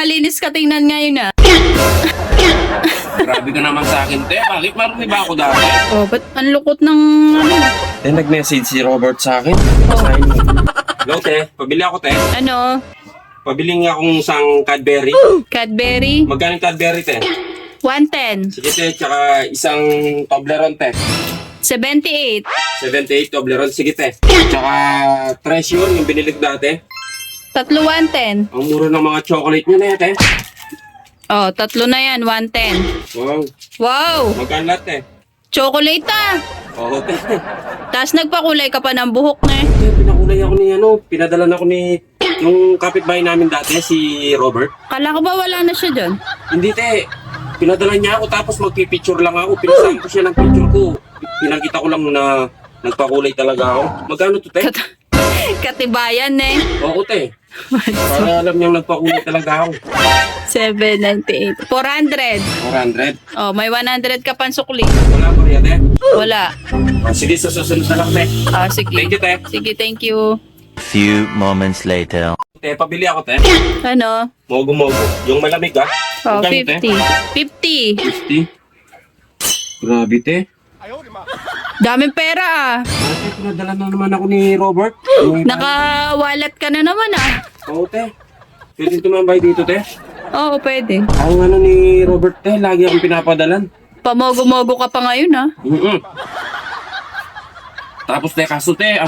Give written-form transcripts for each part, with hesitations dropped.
malinis ka tingnan ngayon ah. Grabe ka naman sa akin, te. Bakit marumi ba ako dati? Oh, ba't ang lukot ng ano? Nag-message si Robert sa akin. Basahin mo. Hello, te. Pabili ako, te. Ano? Pabili nga akong isang Cadbury. Cadbury? Magkano yung Cadbury, te? 110. Sige, te. Tsaka isang Toblerone, te. 78. 78 Toblerone. Sige, te. Tsaka Treasure, yung binilig dati. Tatlo 110. Ang mura ng mga chocolate nyo na yan, te. Oh, tatlo na yan, 110. Wow. Wow! Magkano lahat, te? Chocolate ah! Oo, te. Tapos nagpakulay ka pa ng buhok na eh. Te, pinakulay ako ni pinadalan ako ni yung kapitbahay namin dati, si Robert. Kala ko ba wala na siya dyan? Hindi, te. Pinadala niya ako tapos magpipicture lang ako. Pinasahan ko siya ng picture ko. Pinakita ko lang na nagpakulay talaga ako. Magkano to, te? Katibayan eh. Oo, te. Para alam niyang nagpakulay talaga ako. 798. 400. 400. Oh, may 100 ka pang sukli. Wala pa yan, te. Wala. Sige, sa susunod na lang, te. Ah, sige. Thank you, te. Sige, thank you. Few moments later. Te, pabili ako, te. Ano? Mogo-mogo. Yung malamig, ha? Oh, Magkano, te? 50. 50. Grabe, te. Daming pera ah. Ate, pinadala na naman ako ni Robert. Naka-wallet ka na naman ah. Oo, te. Pwede tumambay dito, te. Oo, pwede. Ang ano ni Robert, te, lagi akong pinapadalan. Pamogo-mogo ka pa ngayon ah. Tapos, te, kaso, te,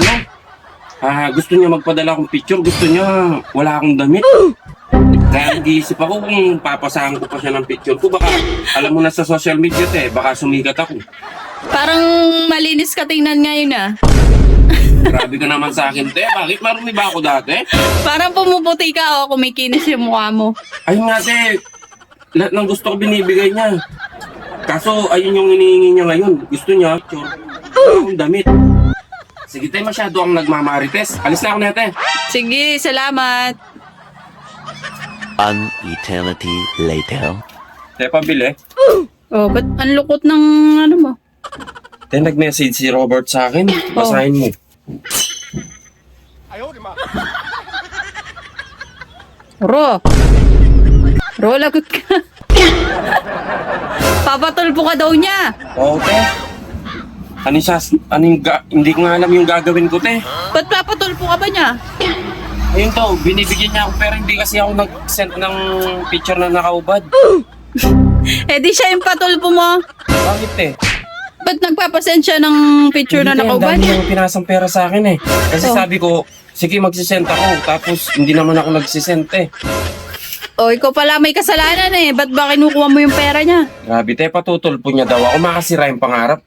gusto niya magpadala akong picture. Gusto niya, wala akong damit. Kaya nag-iisip ako kung papasahan ko pa siya ng picture ko. Baka, alam mo na sa social media, te, baka sumikat ako. Parang malinis ka tingnan ngayon ah. Grabe ka naman sa akin, te. Bakit marumi ba ako dati? Parang pumuputi ka o kumikinis yung mukha mo. Ayun nga, te. Lahat ng gusto ko binibigay niya. Kaso, ayun yung hinihingi niya ngayon. Gusto niya, picture. Wala akong damit. Sige, te, masyado akong nagmamarites. Alis na ako na, te. Sige, salamat. An eternity later. Te, pabili. Oh, ba't ang lukot ng ano mo? Te, nag-message si Robert sa akin. Basahin mo. Ro, lagot ka. Papatulpo ka daw niya. Oo, te. Hindi ko nga alam yung gagawin ko, te. Ba't papatulpo ka ba niya? Ayun to, binibigyan niya ako pero hindi kasi ako nag-send ng picture na nakaubad. Eh di siya yung patulpo mo. Bakit, te? Ba't nagpapasend siya ng picture na Hindi, te, nakaubad? ang dami niyang pinasang pera sa akin eh. Kasi sabi ko, sige magsisend ako. Tapos hindi naman ako nagsisend, te. Oh, ikaw pala may kasalanan eh. Ba't ba kinukuha mo yung pera niya? Grabe, te, patutulpo niya daw ako. Makasira yung pangarap.